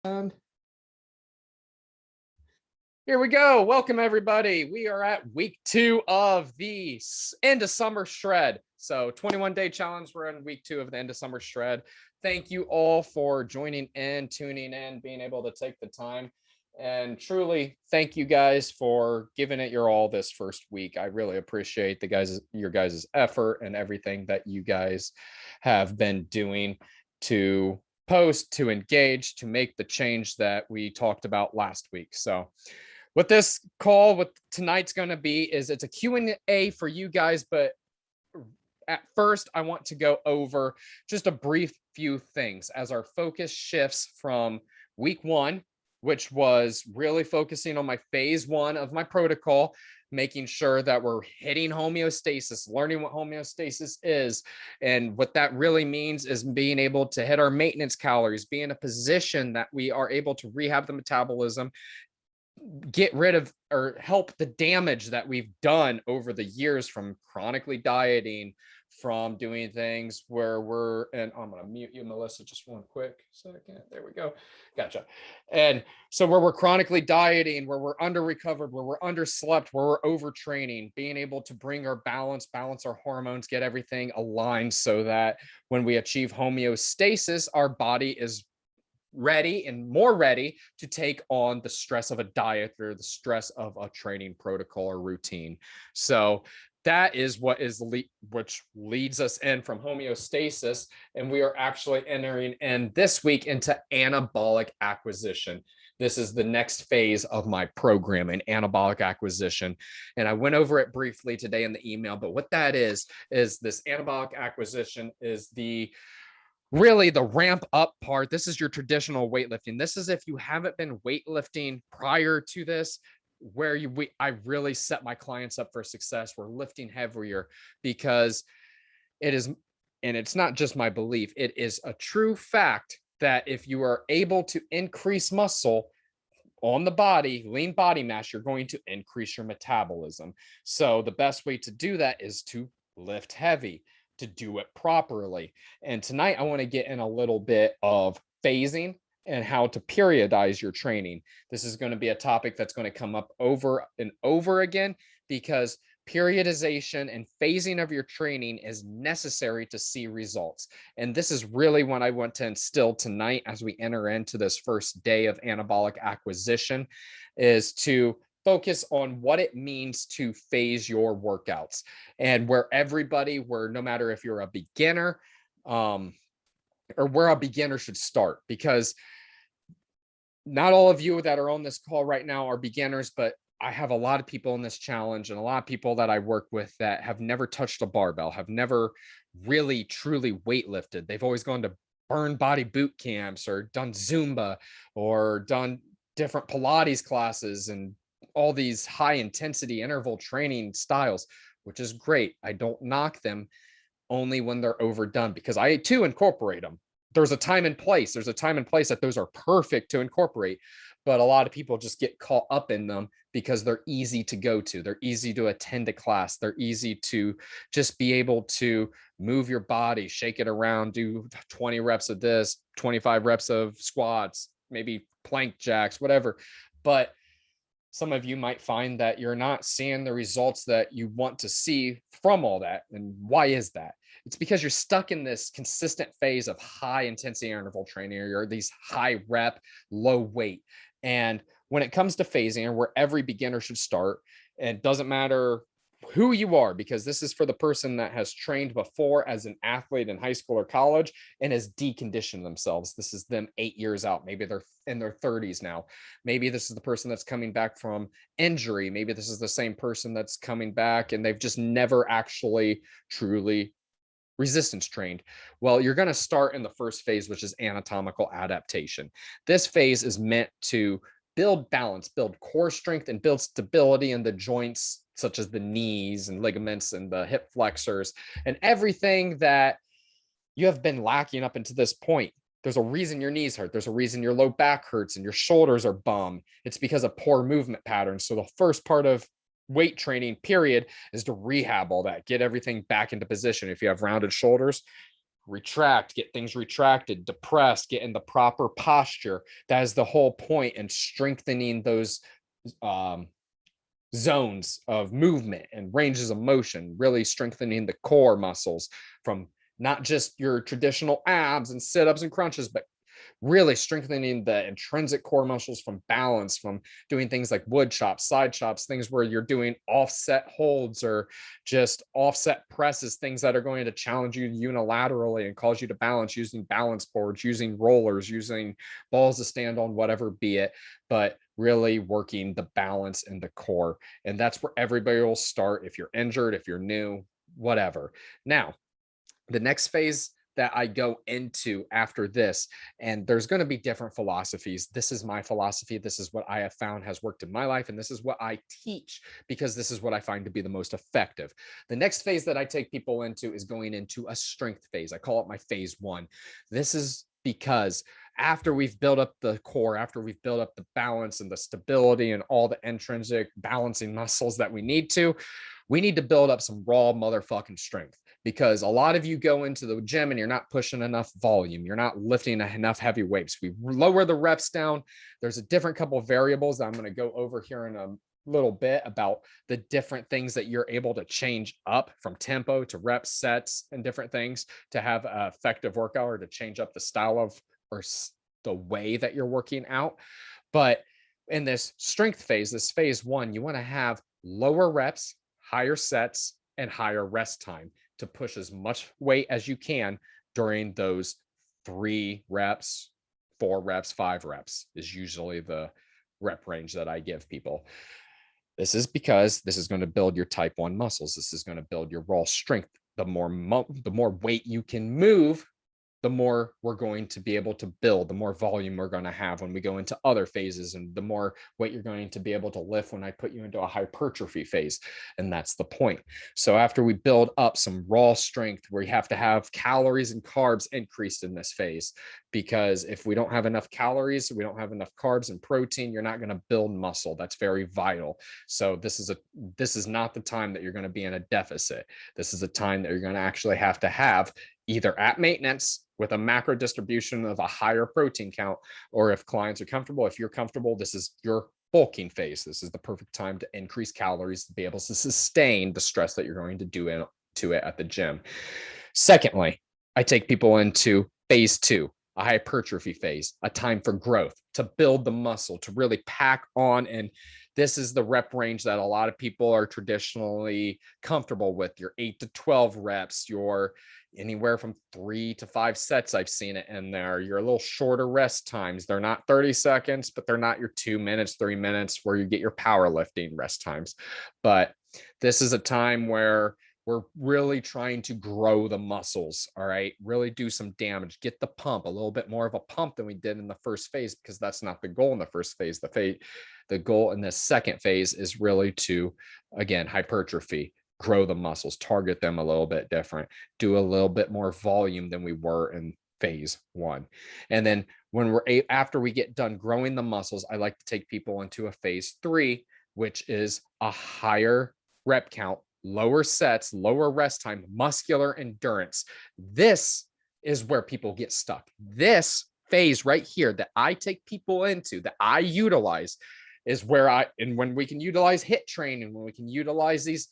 And here we go. Welcome, everybody. We are at week 2 of the end of summer shred. So 21-day challenge. We're in week 2 of the end of summer shred. Thank you all for joining in, tuning in, being able to take the time. And truly, thank you guys for giving it your all this first week. I really appreciate your guys' effort and everything that you guys have been doing to post, to engage, to make the change that we talked about last week. So what this call with tonight's going to be is it's a Q&A for you guys, but at first I want to go over just a brief few things as our focus shifts from week 1, which was really focusing on my phase 1 of my protocol, making sure that we're hitting homeostasis, learning what homeostasis is. And what that really means is being able to hit our maintenance calories, be in a position that we are able to rehab the metabolism, get rid of or help the damage that we've done over the years from chronically dieting, from doing things where and I'm going to mute you, Melissa, just one quick second. There we go. Gotcha. And so where we're chronically dieting, where we're under recovered, where we're underslept, where we're overtraining, being able to bring our balance our hormones, get everything aligned so that when we achieve homeostasis, our body is ready and more ready to take on the stress of a diet or the stress of a training protocol or routine. So that is which leads us in from homeostasis. And we are actually entering in this week into anabolic acquisition. This is the next phase of my program in anabolic acquisition. And I went over it briefly today in the email, but what that is this anabolic acquisition is really the ramp up part. This is your traditional weightlifting. This is if you haven't been weightlifting prior to this, where I really set my clients up for success. We're lifting heavier because it is, and it's not just my belief, it is a true fact that if you are able to increase muscle on the body, lean body mass, you're going to increase your metabolism. So the best way to do that is to lift heavy, to do it properly. And tonight I want to get in a little bit of phasing and how to periodize your training. This is going to be a topic that's going to come up over and over again because periodization and phasing of your training is necessary to see results. And this is really what I want to instill tonight as we enter into this first day of anabolic acquisition, is to focus on what it means to phase your workouts, and where no matter if you're a beginner or where a beginner should start, because not all of you that are on this call right now are beginners, but I have a lot of people in this challenge and a lot of people that I work with that have never touched a barbell, have never really truly weightlifted. They've always gone to burn body boot camps or done Zumba or done different Pilates classes and all these high intensity interval training styles, which is great. I don't knock them, only when they're overdone, because I too incorporate them. There's a time and place. There's a time and place that those are perfect to incorporate, but a lot of people just get caught up in them because they're easy to go to. They're easy to attend a class. They're easy to just be able to move your body, shake it around, do 20 reps of this, 25 reps of squats, maybe plank jacks, whatever. But some of you might find that you're not seeing the results that you want to see from all that. And why is that? It's because you're stuck in this consistent phase of high intensity interval training, or these high rep, low weight. And when it comes to phasing, where every beginner should start, it doesn't matter who you are, because this is for the person that has trained before as an athlete in high school or college and has deconditioned themselves. This is them 8 years out. Maybe they're in their 30s now. Maybe this is the person that's coming back from injury. Maybe this is the same person that's coming back and they've just never actually truly resistance trained. Well, you're going to start in the first phase, which is anatomical adaptation. This phase is meant to build balance, build core strength, and build stability in the joints, such as the knees and ligaments and the hip flexors and everything that you have been lacking up until this point. There's a reason your knees hurt. There's a reason your low back hurts and your shoulders are bum. It's because of poor movement patterns. So the first part of weight training period is to rehab all that, get everything back into position. If you have rounded shoulders, retract, get things retracted, depress, get in the proper posture. That is the whole point in strengthening those zones of movement and ranges of motion, really strengthening the core muscles from not just your traditional abs and sit-ups and crunches, but really strengthening the intrinsic core muscles from balance, from doing things like wood chops, side chops, things where you're doing offset holds or just offset presses, things that are going to challenge you unilaterally and cause you to balance using balance boards, using rollers, using balls to stand on, whatever be it, but really working the balance in the core. And that's where everybody will start if you're injured, if you're new, whatever. Now, the next phase that I go into after this, and there's going to be different philosophies. This is my philosophy. This is what I have found has worked in my life. And this is what I teach because this is what I find to be the most effective. The next phase that I take people into is going into a strength phase. I call it my phase one. This is because after we've built up the core, after we've built up the balance and the stability and all the intrinsic balancing muscles that we need to build up some raw motherfucking strength. Because a lot of you go into the gym and you're not pushing enough volume. You're not lifting enough heavy weights. We lower the reps down. There's a different couple of variables that I'm going to go over here in a little bit about the different things that you're able to change up from tempo to reps, sets, and different things to have an effective workout or to change up the style of or the way that you're working out. But in this strength phase, this phase one, you want to have lower reps, higher sets, and higher rest time to push as much weight as you can during those 3 reps, 4 reps, 5 reps is usually the rep range that I give people. This is because this is going to build your type 1 muscles. This is going to build your raw strength. The more weight you can move, the more we're going to be able to build, the more volume we're going to have when we go into other phases, and the more weight you're going to be able to lift when I put you into a hypertrophy phase. And that's the point. So after we build up some raw strength, we have to have calories and carbs increased in this phase, because if we don't have enough calories, we don't have enough carbs and protein, you're not going to build muscle. That's very vital. So this is not the time that you're going to be in a deficit. This is a time that you're going to actually have to have either at maintenance with a macro distribution of a higher protein count, or if clients are comfortable, if you're comfortable, this is your bulking phase. This is the perfect time to increase calories to be able to sustain the stress that you're going to do into it at the gym. Secondly, I take people into phase 2, a hypertrophy phase, a time for growth, to build the muscle, to really pack on. And this is the rep range that a lot of people are traditionally comfortable with, your 8 to 12 reps, your anywhere from 3 to 5 sets. I've seen it in there. You're a little shorter rest times. They're not 30 seconds, but they're not your 2 minutes, 3 minutes where you get your powerlifting rest times. But this is a time where we're really trying to grow the muscles. All right. Really do some damage, get the pump, a little bit more of a pump than we did in the first phase, because that's not the goal in the first phase. The goal in the second phase is really to, again, hypertrophy, grow the muscles, target them a little bit different, do a little bit more volume than we were in phase 1. And then when after we get done growing the muscles, I like to take people into a phase 3, which is a higher rep count, lower sets, lower rest time, muscular endurance. This is where people get stuck. This phase right here that I take people into, that I utilize, is where when we can utilize HIIT training, when we can utilize these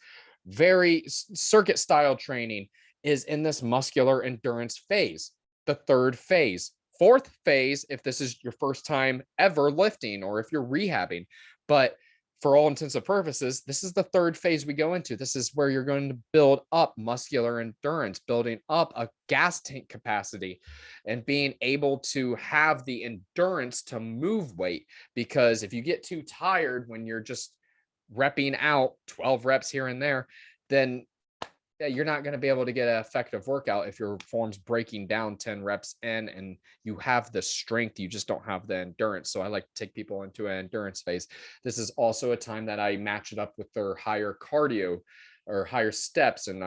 very circuit style training, is in this muscular endurance phase, the 3rd phase. 4th phase, if this is your first time ever lifting or if you're rehabbing. But for all intents and purposes, this is the 3rd phase we go into. This is where you're going to build up muscular endurance, building up a gas tank capacity, and being able to have the endurance to move weight. Because if you get too tired when you're just repping out 12 reps here and there, then you're not going to be able to get an effective workout if your form's breaking down 10 reps in and you have the strength, you just don't have the endurance. So I like to take people into an endurance phase. This is also a time that I match it up with their higher cardio or higher steps and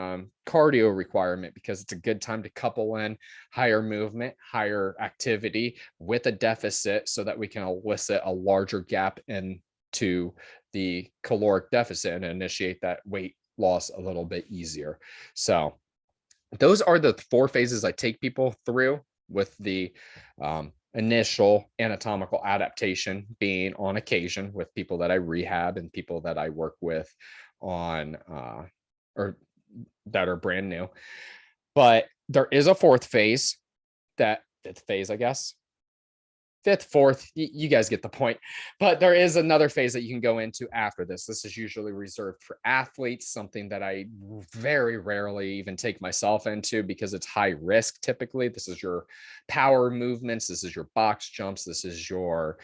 cardio requirement, because it's a good time to couple in higher movement, higher activity with a deficit, so that we can elicit a larger gap into the caloric deficit and initiate that weight loss a little bit easier. So those are the 4 phases I take people through, with the initial anatomical adaptation being on occasion with people that I rehab and people that I work with on or that are brand new. But there is a 4th phase, that 5th phase, I guess. 5th, 4th, you guys get the point. But there is another phase that you can go into after this. This is usually reserved for athletes, something that I very rarely even take myself into because it's high risk. Typically, this is your power movements, this is your box jumps, this is your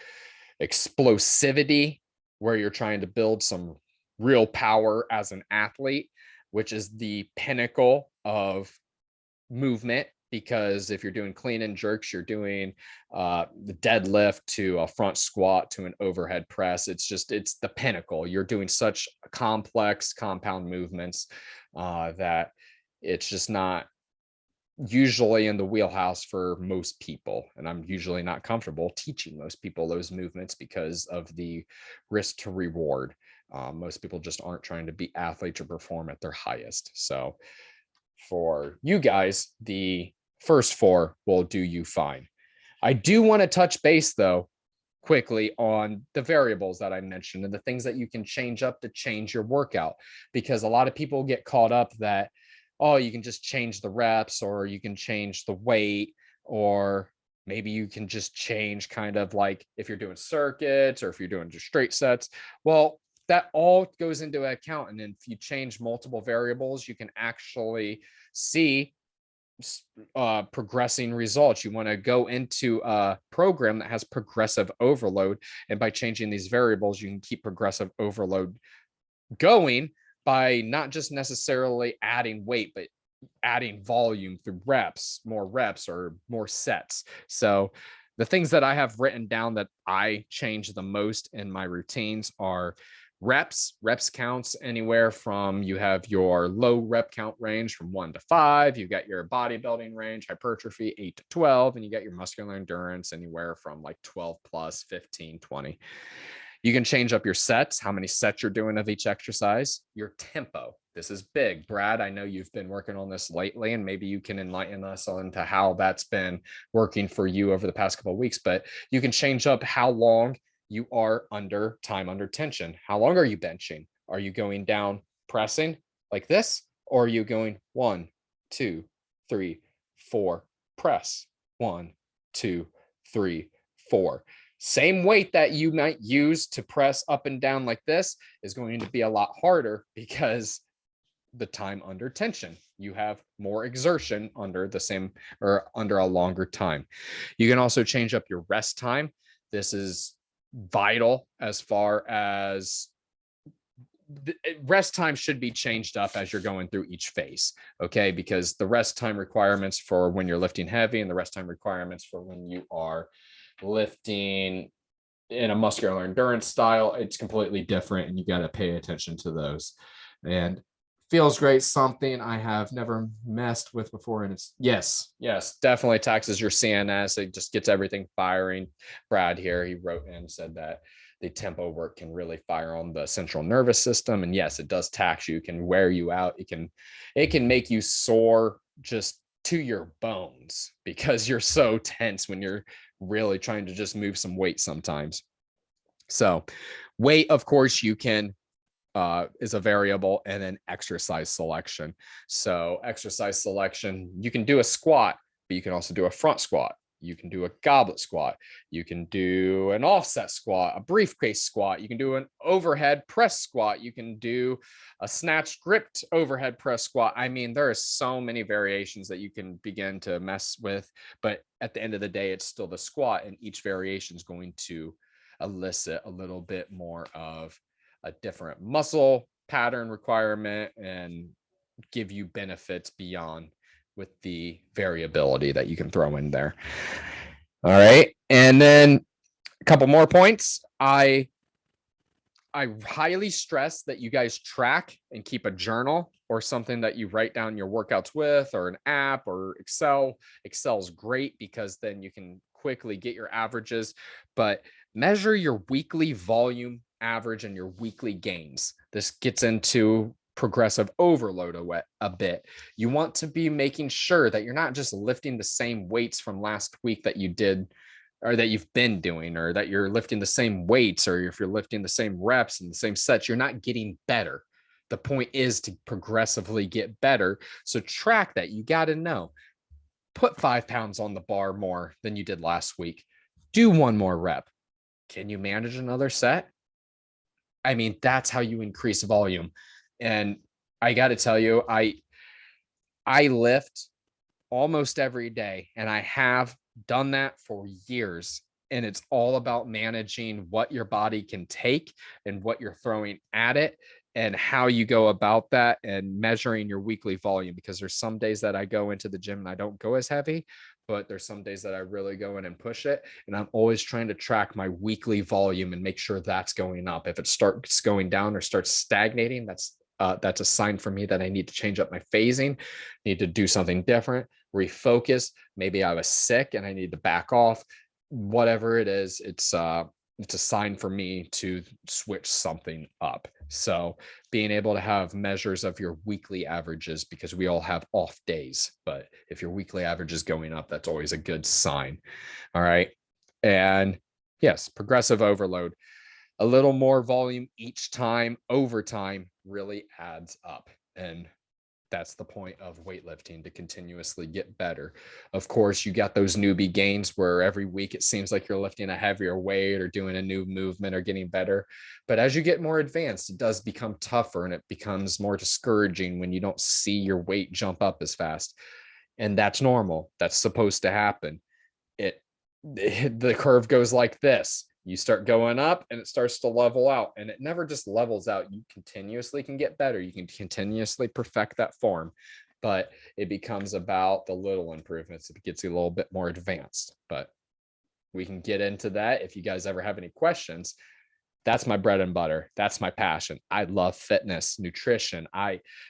explosivity, where you're trying to build some real power as an athlete, which is the pinnacle of movement. Because if you're doing clean and jerks, you're doing the deadlift to a front squat to an overhead press. It's the pinnacle. You're doing such complex compound movements that it's just not usually in the wheelhouse for most people. And I'm usually not comfortable teaching most people those movements because of the risk to reward. Most people just aren't trying to be athletes or perform at their highest. So for you guys, the first 4 will do you fine. I do want to touch base, though, quickly on the variables that I mentioned and the things that you can change up to change your workout, because a lot of people get caught up that, oh, you can just change the reps, or you can change the weight, or maybe you can just change kind of like if you're doing circuits or if you're doing just straight sets. Well, that all goes into account. And then if you change multiple variables, you can actually see progressing results. You want to go into a program that has progressive overload. And by changing these variables, you can keep progressive overload going by not just necessarily adding weight, but adding volume through more reps or more sets. So the things that I have written down that I change the most in my routines are reps counts anywhere from, you have your low rep count range from 1 to 5, you got your bodybuilding range, hypertrophy 8 to 12, and you get your muscular endurance anywhere from like 12 plus, 15, 20. You can change up your sets, how many sets you're doing of each exercise, your tempo. This is big. Brad, I know you've been working on this lately, and maybe you can enlighten us on to how that's been working for you over the past couple of weeks. But you can change up how long you are under tension. How long are you benching? Are you going down pressing like this? Or are you going 1, 2, 3, 4, press 1, 2, 3, 4? Same weight that you might use to press up and down like this is going to be a lot harder because the time under tension, you have more exertion under the same or under a longer time. You can also change up your rest time. This is vital as far as rest time should be changed up as you're going through each phase. Okay. Because the rest time requirements for when you're lifting heavy and the rest time requirements for when you are lifting in a muscular endurance style, it's completely different, and you got to pay attention to those. And feels great, something I have never messed with before, and it's yes, definitely taxes your CNS. It just gets everything firing. Brad here, he wrote and said that the tempo work can really fire on the central nervous system, and yes, it does tax you. It can wear you out. It can make you sore just to your bones because you're so tense when you're really trying to just move some weight sometimes. So weight, of course, you can is a variable, and then exercise selection. So exercise selection, you can do a squat, but you can also do a front squat. You can do a goblet squat. You can do an offset squat, a briefcase squat. You can do an overhead press squat. You can do a snatch gripped overhead press squat. I mean, there are so many variations that you can begin to mess with, but at the end of the day, it's still the squat, and each variation is going to elicit a little bit more of a different muscle pattern requirement and give you benefits beyond with the variability that you can throw in there. All right. And then a couple more points. I highly stress that you guys track and keep a journal or something that you write down your workouts with, or an app or Excel. Excel's great because then you can quickly get your averages, but measure your weekly volume average and your weekly gains. This gets into progressive overload a bit. You want to be making sure that you're not just lifting the same weights from last week that you did or that you've been doing, or that you're lifting the same weights, or if you're lifting the same reps and the same sets, you're not getting better. The point is to progressively get better. So track that. You got to know, put 5 pounds on the bar more than you did last week. Do one more rep. Can you manage another set? I mean, that's how you increase volume. And I got to tell you, I lift almost every day, and I have done that for years. And it's all about managing what your body can take and what you're throwing at it, and how you go about that, and measuring your weekly volume. Because there's some days that I go into the gym and I don't go as heavy, but there's some days that I really go in and push it. And I'm always trying to track my weekly volume and make sure that's going up. If it starts going down or starts stagnating, that's a sign for me that I need to change up my phasing, need to do something different, refocus. Maybe I was sick and I need to back off. Whatever it is, it's a sign for me to switch something up. So being able to have measures of your weekly averages, because we all have off days, but if your weekly average is going up, that's always a good sign. All right. And yes, progressive overload, a little more volume each time over time really adds up. And that's the point of weightlifting, to continuously get better. Of course, you got those newbie gains where every week it seems like you're lifting a heavier weight or doing a new movement or getting better. But as you get more advanced, it does become tougher, and it becomes more discouraging when you don't see your weight jump up as fast. And that's normal. That's supposed to happen. The curve goes like this. You start going up and it starts to level out, and it never just levels out. You continuously can get better. You can continuously perfect that form, but it becomes about the little improvements. It gets a little bit more advanced, but we can get into that. If you guys ever have any questions, that's my bread and butter. That's my passion. I love fitness, nutrition.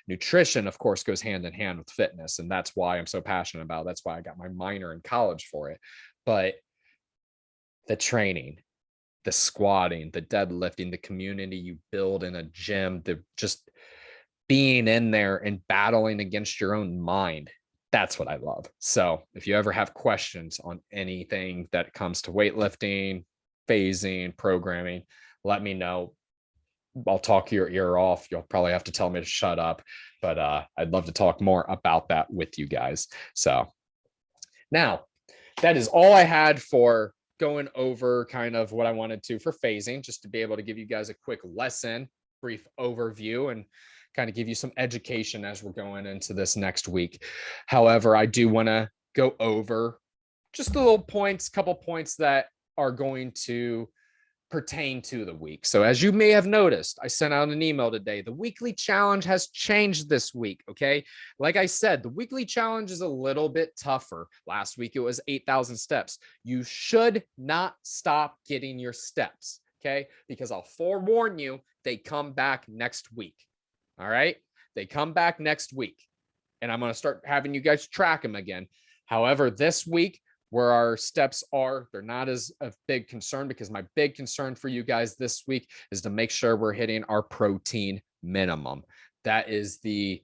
Nutrition, of course, goes hand in hand with fitness. And that's why I'm so passionate about it. That's why I got my minor in college for it. But the training, the squatting, the deadlifting, the community you build in a gym, the just being in there and battling against your own mind. That's what I love. So if you ever have questions on anything that comes to weightlifting, phasing, programming, let me know. I'll talk your ear off. You'll probably have to tell me to shut up, but I'd love to talk more about that with you guys. So now that is all I had for going over kind of what I wanted to for phasing, just to be able to give you guys a quick lesson, brief overview, and kind of give you some education as we're going into this next week. However, I do want to go over just a little points, couple points that are going to pertain to the week. So as you may have noticed, I sent out an email today. The weekly challenge has changed this week. Okay. Like I said, the weekly challenge is a little bit tougher. Last week, it was 8,000 steps. You should not stop getting your steps. Okay. Because I'll forewarn you, they come back next week. All right. They come back next week, and I'm going to start having you guys track them again. However, this week, where our steps are, they're not as a big concern, because my big concern for you guys this week is to make sure we're hitting our protein minimum. That is the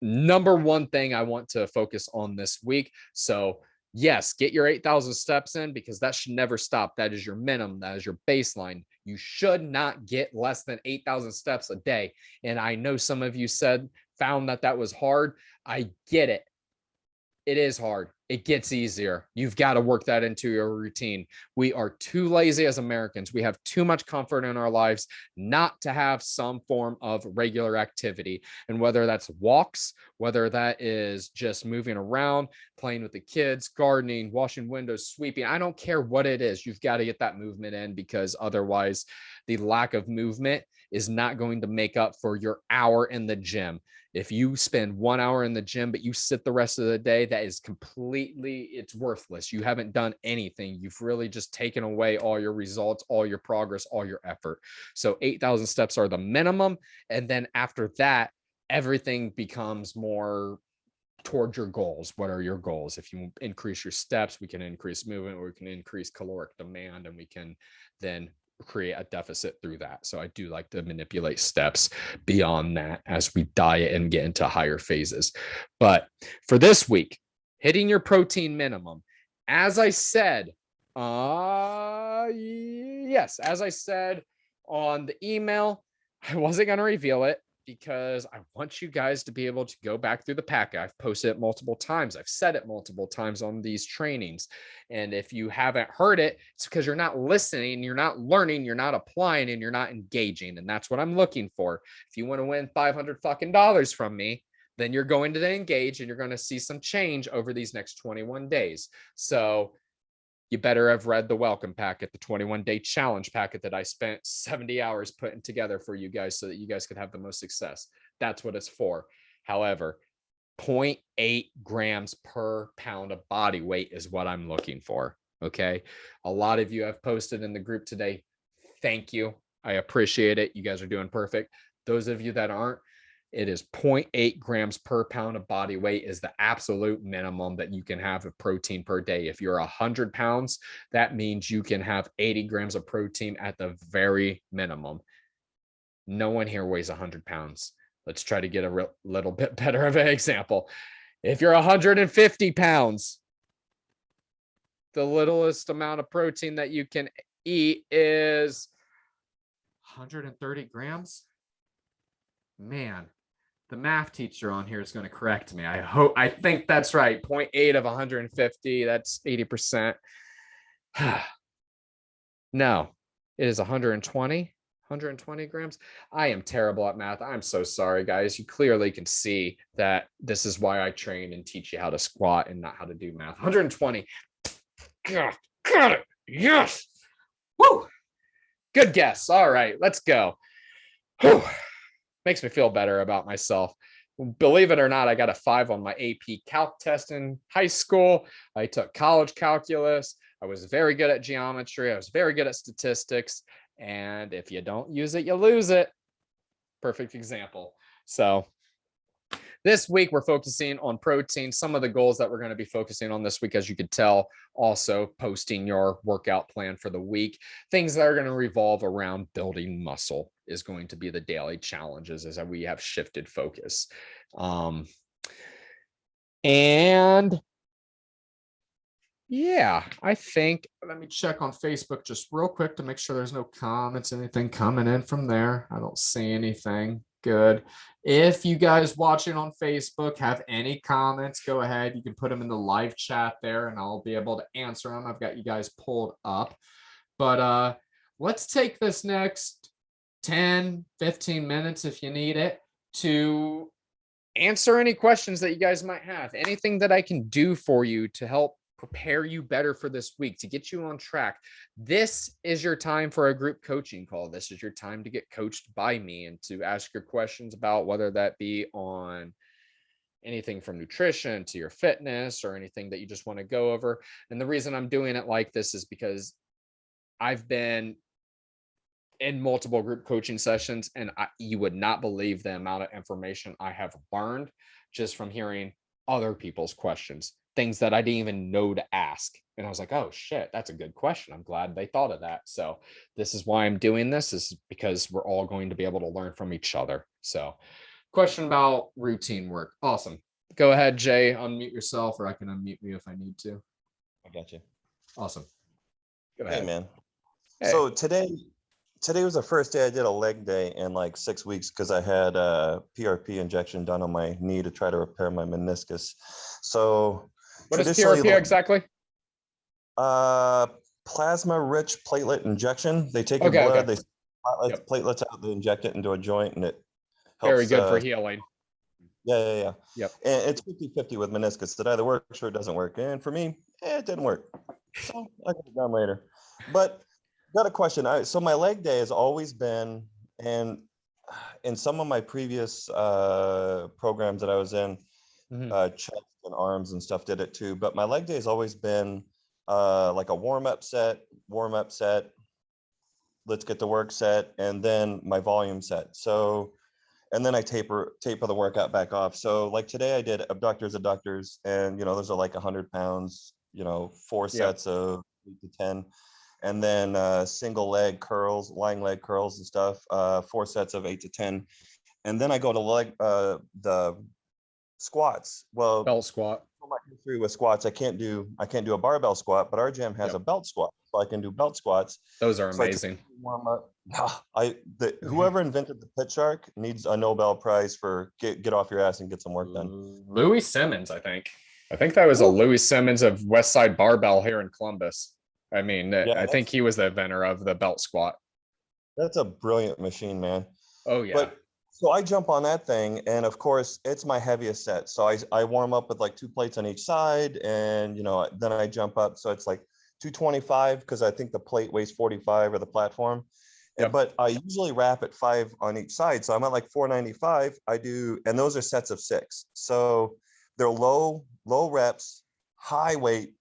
number one thing I want to focus on this week. So yes, get your 8,000 steps in, because that should never stop. That is your minimum. That is your baseline. You should not get less than 8,000 steps a day. And I know some of you found that was hard. I get it. It is hard. It gets easier. You've got to work that into your routine. We are too lazy as Americans. We have too much comfort in our lives not to have some form of regular activity. And whether that's walks, whether that is just moving around, playing with the kids, gardening, washing windows, sweeping, I don't care what it is. You've got to get that movement in, because otherwise the lack of movement is not going to make up for your hour in the gym. If you spend 1 hour in the gym, but you sit the rest of the day, that is it's worthless. You haven't done anything. You've really just taken away all your results, all your progress, all your effort. So 8,000 steps are the minimum. And then after that, everything becomes more towards your goals. What are your goals? If you increase your steps, we can increase movement, or we can increase caloric demand, and we can then create a deficit through that. So I do like to manipulate steps beyond that as we diet and get into higher phases. But for this week, hitting your protein minimum, as I said, yes, as I said on the email, I wasn't going to reveal it because I want you guys to be able to go back through the pack. I've posted it multiple times. I've said it multiple times on these trainings. And if you haven't heard it, it's because you're not listening, you're not learning, you're not applying, and you're not engaging. And that's what I'm looking for. If you want to win $500 fucking dollars from me, then you're going to engage and you're going to see some change over these next 21 days. So you better have read the welcome packet, the 21-day challenge packet that I spent 70 hours putting together for you guys so that you guys could have the most success. That's what it's for. However, 0.8 grams per pound of body weight is what I'm looking for. Okay. A lot of you have posted in the group today. Thank you. I appreciate it. You guys are doing perfect. Those of you that aren't, it is 0.8 grams per pound of body weight is the absolute minimum that you can have of protein per day. If you're 100 pounds, that means you can have 80 grams of protein at the very minimum. No one here weighs 100 pounds. Let's try to get a little bit better of an example. If you're 150 pounds, the littlest amount of protein that you can eat is 130 grams. Man, the math teacher on here is going to correct me. I think that's right. 0.8 of 150, that's 80%. No, it is 120 grams. I am terrible at math. I'm so sorry, guys. You clearly can see that this is why I train and teach you how to squat and not how to do math. 120. God, got it. Yes. Woo. Good guess. All right, let's go. Whew. Makes me feel better about myself. Believe it or not, I got a 5 on my AP Calc test in high school. I took college calculus. I was very good at geometry. I was very good at statistics. And if you don't use it, you lose it. Perfect example. So this week, we're focusing on protein. Some of the goals that we're going to be focusing on this week, as you could tell, also posting your workout plan for the week. Things that are going to revolve around building muscle is going to be the daily challenges as we have shifted focus. And yeah, I think, let me check on Facebook just real quick to make sure there's no comments, anything coming in from there. I don't see anything. Good. If you guys watching on Facebook have any comments, go ahead. You can put them in the live chat there and I'll be able to answer them. I've got you guys pulled up. But let's take this next 10, 15 minutes if you need it to answer any questions that you guys might have. Anything that I can do for you to help prepare you better for this week, to get you on track. This is your time for a group coaching call. This is your time to get coached by me and to ask your questions about whether that be on anything from nutrition to your fitness or anything that you just want to go over. And the reason I'm doing it like this is because I've been in multiple group coaching sessions and you would not believe the amount of information I have learned just from hearing other people's questions, things that I didn't even know to ask. And I was like, oh shit, that's a good question. I'm glad they thought of that. So this is why I'm doing this, is because we're all going to be able to learn from each other. So question about routine work. Awesome. Go ahead, Jay, unmute yourself, or I can unmute you if I need to. I got you. Awesome. Go ahead. Hey, man. Hey. So today was the first day I did a leg day in like 6 weeks because I had a PRP injection done on my knee to try to repair my meniscus. So what is PRP exactly? Plasma-rich platelet injection. They take your blood, they platelets out, they inject it into a joint, and it helps. Very good for healing. Yeah. Yep. And it's 50-50 with meniscus. It either works or it doesn't work. And for me, it didn't work. So I got it done later. But got a question. So my leg day has always been, and in some of my previous programs that I was in, chest and arms and stuff did it too. But my leg day has always been like a warm-up set, let's get the work set, and then my volume set. So, and then I taper the workout back off. So like today I did abductors, and those are like 100 pounds, 4 sets of 8 to 10. and then single leg curls, lying leg curls and stuff, 4 sets of 8 to 10. And then I go to the squats. Well, Belt squat. my history with squats, I can't do a barbell squat, but our gym has a belt squat, so I can do belt squats. Those are So amazing. Warm up. Whoever invented the pit shark needs a Nobel Prize for get off your ass and get some work done. Louis Simmons, I think that was a Louis Simmons of West Side Barbell here in Columbus. I mean, I think he was the inventor of the belt squat. That's a brilliant machine, man. Oh yeah. But so I jump on that thing, and of course it's my heaviest set. So I warm up with like 2 plates on each side, and then I jump up. So it's like 225 because I think the plate weighs 45 or the platform. Yep. But I usually wrap at 5 on each side. So I'm at like 495. And those are sets of 6. So they're low reps, high weight,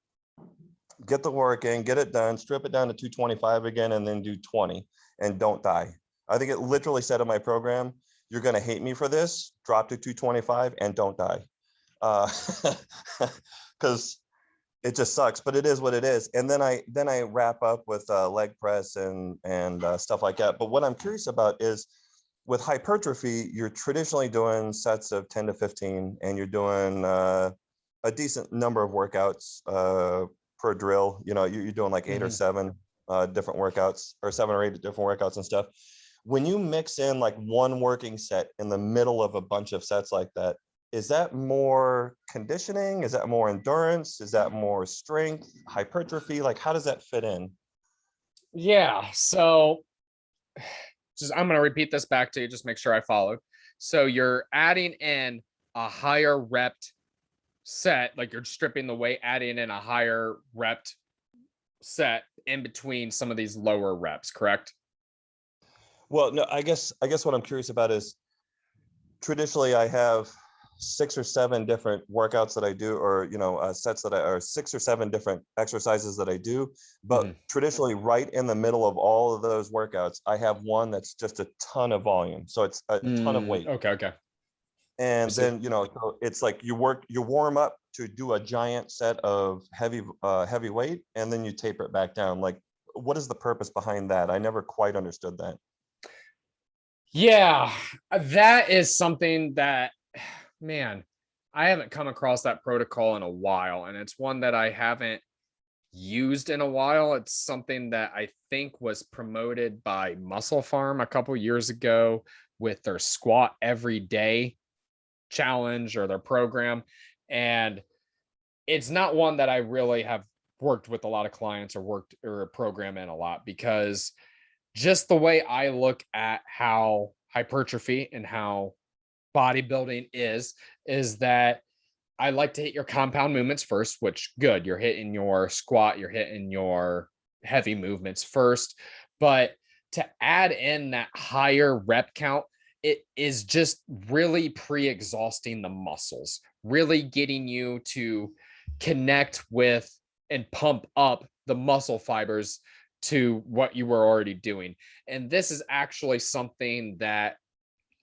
get the work in, get it done, strip it down to 225 again, and then do 20 and don't die. I think it literally said in my program, you're going to hate me for this, drop to 225 and don't die. Because it just sucks, but it is what it is. And then I wrap up with leg press and stuff like that. But what I'm curious about is with hypertrophy, you're traditionally doing sets of 10 to 15, and you're doing a decent number of workouts per drill. You're doing like 8 or 7 different workouts, or 7 or 8 different workouts and stuff. When you mix in like one working set in the middle of a bunch of sets like that, is that more conditioning? Is that more endurance? Is that more strength, hypertrophy? Like, how does that fit in? Yeah. So I'm going to repeat this back to you, just make sure I followed. So you're adding in a higher repped set, like you're stripping the weight, adding in a higher repped set in between some of these lower reps, correct? Well, no, I guess what I'm curious about is traditionally I have 6 or 7 different workouts that I do, or sets that are 6 or 7 different exercises that I do. But traditionally, right in the middle of all of those workouts, I have one that's just a ton of volume. So it's a ton of weight. Okay. And then so it's like you warm up to do a giant set of heavy weight, and then you taper it back down. Like, what is the purpose behind that? I never quite understood that. Yeah, that is something that, man, I haven't come across that protocol in a while, and it's one that I haven't used in a while. It's something that I think was promoted by Muscle Farm a couple years ago with their squat every day challenge or their program. And it's not one that I really have worked with a lot of clients or worked or program in a lot, because just the way I look at how hypertrophy and how bodybuilding is that I like to hit your compound movements first, which good, you're hitting your squat, you're hitting your heavy movements first. But to add in that higher rep count, it is just really pre-exhausting the muscles, really getting you to connect with and pump up the muscle fibers to what you were already doing. And this is actually something that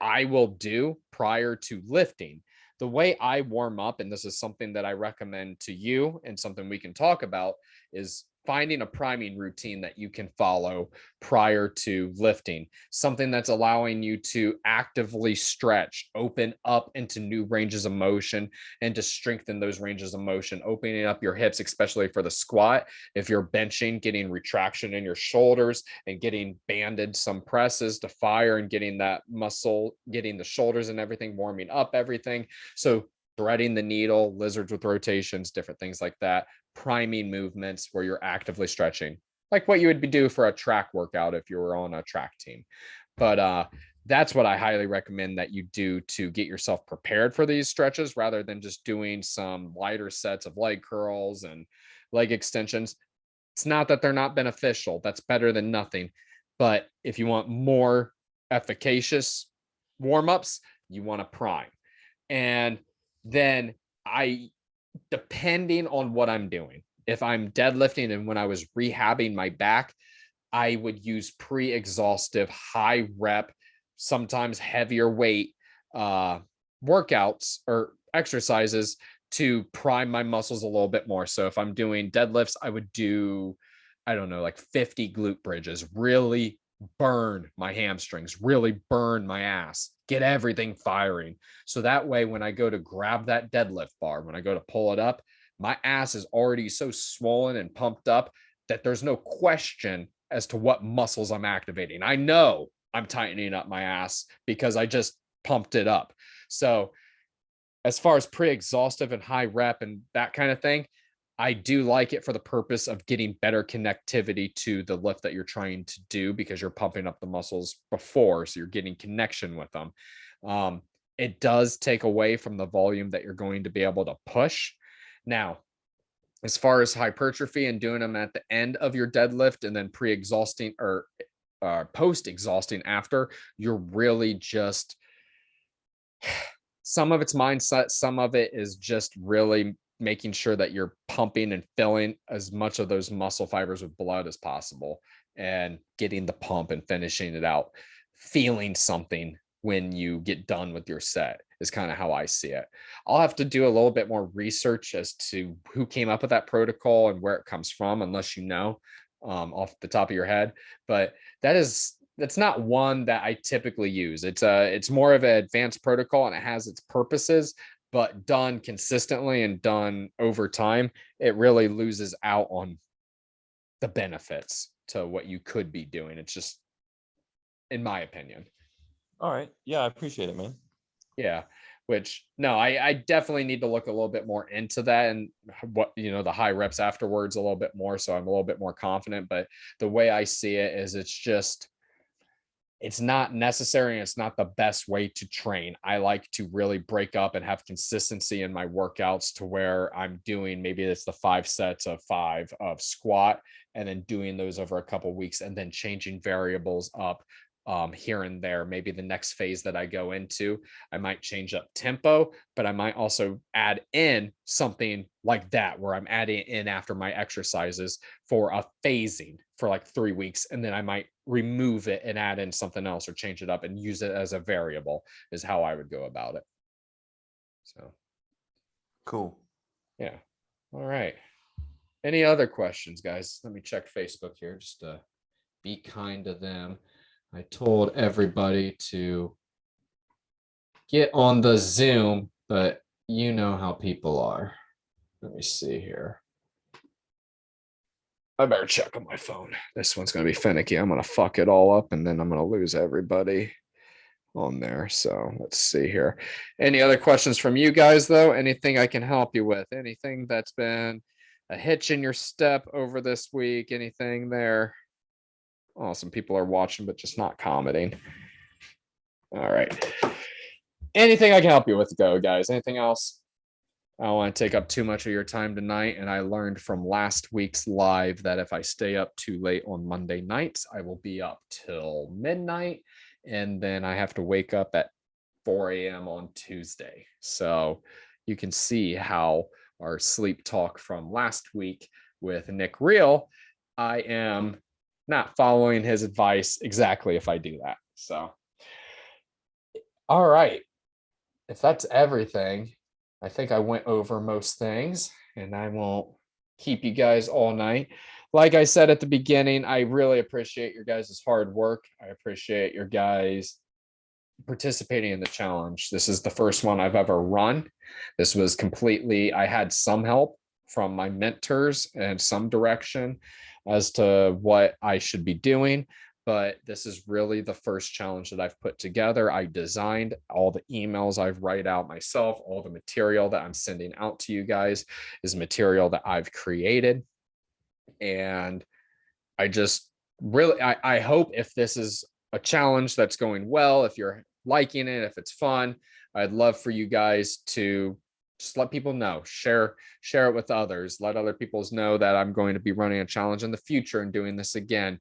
I will do prior to lifting. The way I warm up, and this is something that I recommend to you and something we can talk about, is finding a priming routine that you can follow prior to lifting, something that's allowing you to actively stretch, open up into new ranges of motion, and to strengthen those ranges of motion, opening up your hips, especially for the squat. If you're benching, getting retraction in your shoulders and getting banded some presses to fire and getting that muscle, getting the shoulders and everything, warming up everything. So threading the needle, lizards with rotations, different things like that, priming movements where you're actively stretching, like what you would do for a track workout if you were on a track team. But that's what I highly recommend that you do to get yourself prepared for these stretches, rather than just doing some lighter sets of leg curls and leg extensions. It's not that they're not beneficial. That's better than nothing. But if you want more efficacious warm-ups, you want to prime. And then depending on what I'm doing, if I'm deadlifting and when I was rehabbing my back, I would use pre-exhaustive, high rep, sometimes heavier weight workouts or exercises to prime my muscles a little bit more. So if I'm doing deadlifts, I would do I don't know, like 50 glute bridges, really burn my hamstrings, really burn my ass, get everything firing. So that way, when I go to grab that deadlift bar, when I go to pull it up, my ass is already so swollen and pumped up that there's no question as to what muscles I'm activating. I know I'm tightening up my ass because I just pumped it up. So as far as pre-exhaustive and high rep and that kind of thing, I do like it for the purpose of getting better connectivity to the lift that you're trying to do, because you're pumping up the muscles before, so you're getting connection with them. It does take away from the volume that you're going to be able to push. Now, as far as hypertrophy and doing them at the end of your deadlift and then pre-exhausting or post-exhausting after, you're really just, some of it's mindset, some of it is just really making sure that you're pumping and filling as much of those muscle fibers with blood as possible and getting the pump and finishing it out. Feeling something when you get done with your set is kind of how I see it. I'll have to do a little bit more research as to who came up with that protocol and where it comes from, unless you know off the top of your head. But that's not one that I typically use. It's more of an advanced protocol, and it has its purposes, but done consistently and done over time, it really loses out on the benefits to what you could be doing. It's just, in my opinion. All right. Yeah, I appreciate it, man. Yeah. Which, no, I definitely need to look a little bit more into that and what, the high reps afterwards a little bit more. So I'm a little bit more confident. But the way I see it is it's not necessary and it's not the best way to train. I like to really break up and have consistency in my workouts to where I'm doing, maybe it's the 5 sets of 5 of squat, and then doing those over a couple of weeks and then changing variables up here and there. Maybe the next phase that I go into, I might change up tempo, but I might also add in something like that where I'm adding in after my exercises for a phasing for like 3 weeks. And then I might remove it and add in something else or change it up and use it as a variable, is how I would go about it. So cool. Yeah. All right. Any other questions, guys? Let me check Facebook here just to be kind to them. I told everybody to get on the Zoom, but you know how people are. Let me see here. I better check on my phone. This one's going to be finicky. I'm going to fuck it all up, and then I'm going to lose everybody on there. So let's see here. Any other questions from you guys, though? Anything I can help you with? Anything that's been a hitch in your step over this week? Anything there? Oh, some people are watching, but just not commenting. All right. Anything I can help you with, go, guys. Anything else? I don't want to take up too much of your time tonight. And I learned from last week's live that if I stay up too late on Monday nights, I will be up till midnight. And then I have to wake up at 4 a.m. on Tuesday. So you can see how our sleep talk from last week with Nick Real, I am not following his advice exactly if I do that. So, all right. If that's everything, I think I went over most things, and I won't keep you guys all night. Like I said at the beginning, I really appreciate your guys' hard work. I appreciate your guys participating in the challenge. This is the first one I've ever run. This was completely, I had some help from my mentors and some direction as to what I should be doing, but this is really the first challenge that I've put together. I designed all the emails I've write out myself. All the material that I'm sending out to you guys is material that I've created. And I just really, I hope if this is a challenge that's going well, if you're liking it, if it's fun, I'd love for you guys to just let people know, share it with others, let other people know that I'm going to be running a challenge in the future and doing this again.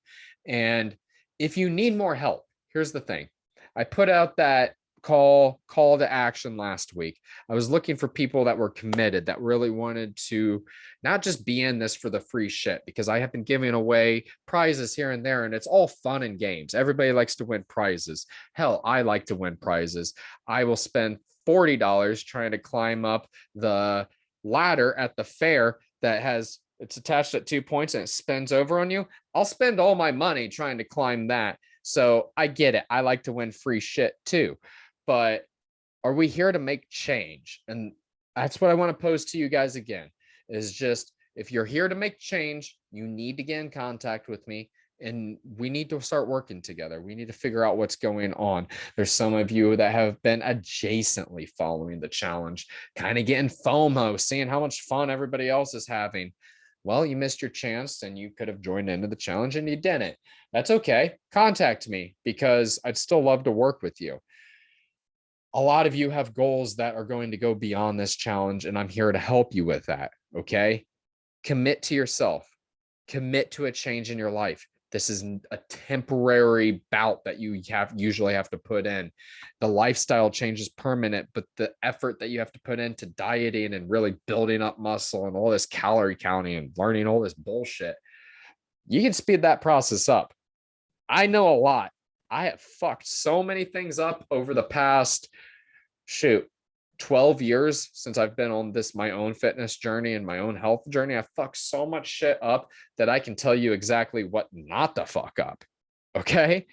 And if you need more help, here's the thing. I put out that call to action last week. I was looking for people that were committed, that really wanted to not just be in this for the free shit, because I have been giving away prizes here and there, and it's all fun and games. Everybody likes to win prizes. Hell, I like to win prizes. I will spend $40 trying to climb up the ladder at the fair that has it's attached at 2 points and it spins over on you, I'll spend all my money trying to climb that. So I get it. I like to win free shit too. But are we here to make change? And that's what I want to pose to you guys again, is just, if you're here to make change, you need to get in contact with me and we need to start working together. We need to figure out what's going on. There's some of you that have been adjacently following the challenge, kind of getting FOMO, seeing how much fun everybody else is having. Well, you missed your chance and you could have joined into the challenge and you didn't. That's okay. Contact me because I'd still love to work with you. A lot of you have goals that are going to go beyond this challenge, and I'm here to help you with that. Okay. Commit to yourself, commit to a change in your life. This is a temporary bout that you usually have to put in. The lifestyle change is permanent, but the effort that you have to put into dieting and really building up muscle and all this calorie counting and learning all this bullshit, you can speed that process up. I know a lot. I have fucked so many things up over the past 12 years since I've been on this, my own fitness journey and my own health journey. I fucked so much shit up that I can tell you exactly what not to fuck up. Okay.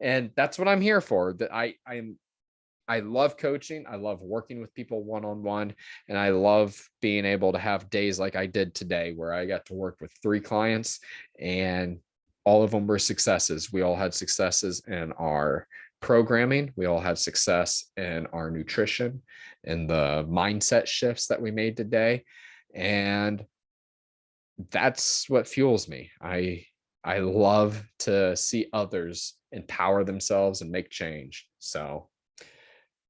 And that's what I'm here for. That I love coaching. I love working with people one-on-one, and I love being able to have days like I did today, where I got to work with 3 clients and all of them were successes. We all had successes in our programming. We all had success in our nutrition and the mindset shifts that we made today. And that's what fuels me. I love to see others empower themselves and make change. So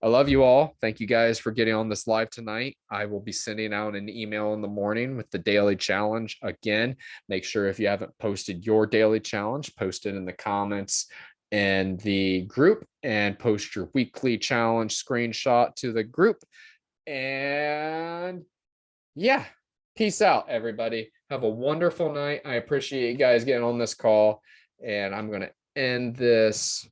I love you all. Thank you guys for getting on this live tonight. I will be sending out an email in the morning with the daily challenge. Again, make sure if you haven't posted your daily challenge, post it in the comments in the group and post your weekly challenge screenshot to the group. And yeah, peace out, everybody. Have a wonderful night. I appreciate you guys getting on this call, and I'm going to end this